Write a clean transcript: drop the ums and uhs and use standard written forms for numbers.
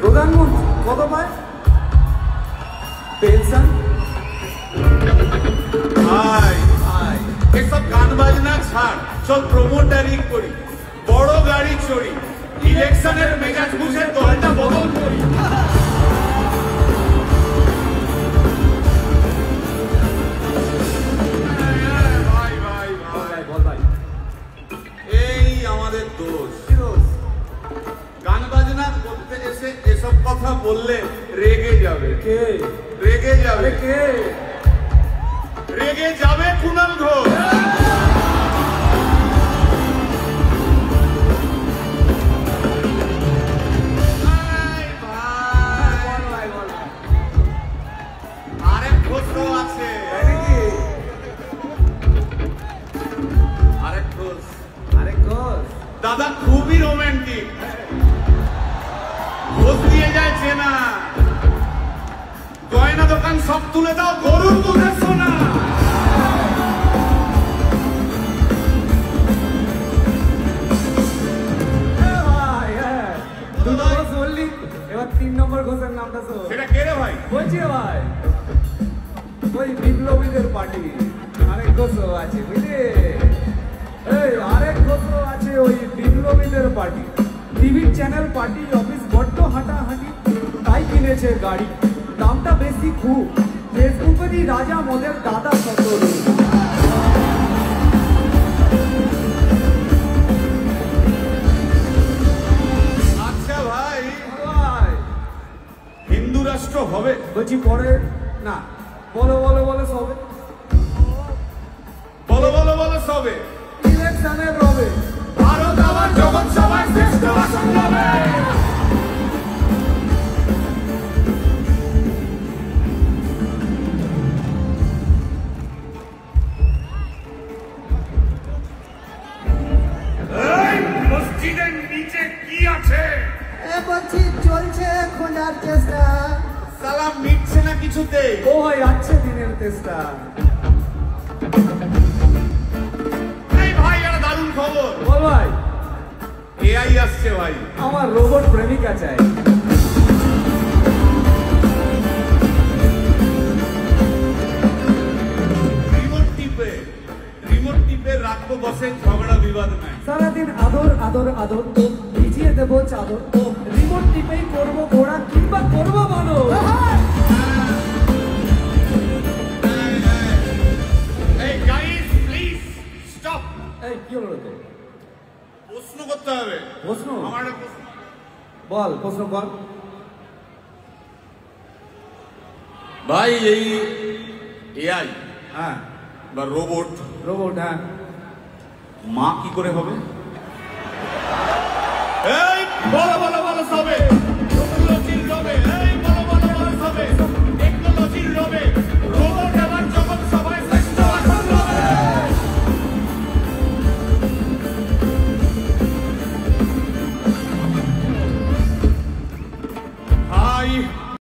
প্রধানমন্ত্রী কত পায় পেনশন? ভাই ভাই এসব গান বাজনা ছাড়, চল প্রমোটারি করি, বড় গাড়ি চড়ি, ইলেকশনের মেজাজ বুঝে দলটা বদল করি। ভাই ভাই ভাই বল ভাই, এই আমাদের দোষ। গান বাজনা করতে এসে এসব কথা বললে রেগে যাবে। কে রেগে যাবে? কে রেগে যাবে কুণাল ঘোষ। আরেক ঘোষ আছে, আরেক ঘোষ। আরেক ঘোষ দাদা খুবই রোমান্টিক, ঘোষ দিয়ে যায় চেনা, গয়না দোকান সব তুলে দাও, গরুর দুধের সোনা। এবার 3 নম্বর ঘোষের নামটা শোন। সেটা কে রে ভাই? বলছি ভাই, ওই বিপ্লবীদের পার্টি আরেক ঘোষও আছে বুঝলি। এই আরেক ঘোষও আছে ওই বিপ্লবীদের পার্টি। টিভির চ্যানেল পার্টি অফিস বড্ড হাঁটাহাঁটি, তাই কিনেছে গাড়ি, দামটা বেশি খুব, ফেসবুকেরই রাজা মদের দাদা শতরু। আচ্ছা ভাই, ভাই হিন্দু রাষ্ট্র হবে? বলছি পরে না, বলো বলো বলো সবে, বলো বলো বলো সবে। ইলেকশনের রবে ভারত আমার জগৎ সভায় শ্রেষ্ঠ আসন পাবে। মসজিদের নিচে কি আছে? বলছি চলছে খোঁজার চেষ্টা। সালাম মিটছে না কিছুতে। ও হয় আছে দিনের চেষ্টা। এই ভাই একটা দারুণ খবর। বল ভাই, এআই আসছে ভাই। আমার রোবট প্রেমিকা চাই। রিমোট টিপে রাখবো বসে, ঝগড়া বিবাদ নাই। সারাদিন আদর আদর আদর, ভিজিয়ে দেবো চাদর, রিমোট টিপেই করবো ঘোড়া কিংবা করবো বলো। এই গাইস প্লিজ স্টপ। এই কি হলো তো? প্রশ্ন করতে হবে। প্রশ্ন? আমার একটা প্রশ্ন। বল প্রশ্ন কর ভাই, এই এআই হ্যাঁ বা রোবট, রোবট হ্যাঁ মা কি করে হবে? এই বলো বলো